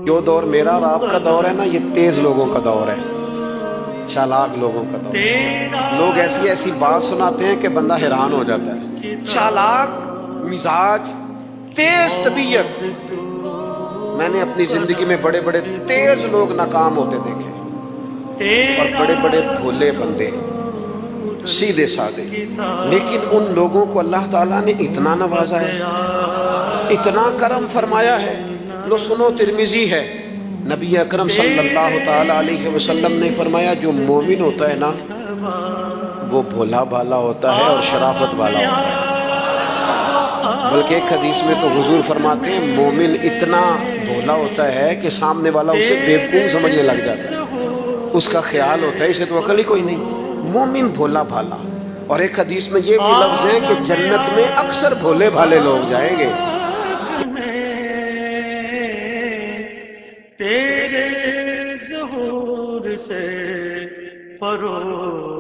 جو دور میرا اور آپ کا دور ہے نا، یہ تیز لوگوں کا دور ہے، چالاک لوگوں کا دور ہے۔ لوگ ایسی ایسی بات سناتے ہیں کہ بندہ حیران ہو جاتا ہے۔ چالاک مزاج، تیز طبیعت۔ میں نے اپنی زندگی میں بڑے بڑے تیز لوگ ناکام ہوتے دیکھے، اور بڑے بڑے بھولے بندے، سیدھے سادے، لیکن ان لوگوں کو اللہ تعالیٰ نے اتنا نوازا ہے، اتنا کرم فرمایا ہے۔ لو سنو، ترمذی ہے، نبی اکرم صلی اللہ تعالیٰ علیہ وسلم نے فرمایا جو مومن ہوتا ہے نا، وہ بھولا بھالا ہوتا ہے اور شرافت والا ہوتا ہے۔ بلکہ ایک حدیث میں تو حضور فرماتے ہیں مومن اتنا بھولا ہوتا ہے کہ سامنے والا اسے بیوقوف سمجھنے لگ جاتا ہے، اس کا خیال ہوتا ہے اسے تو عقل ہی کوئی نہیں۔ مومن بھولا بھالا، اور ایک حدیث میں یہ بھی لفظ ہے کہ جنت میں اکثر بھولے بھالے لوگ جائیں گے۔ تیرے ظہور سے فروغ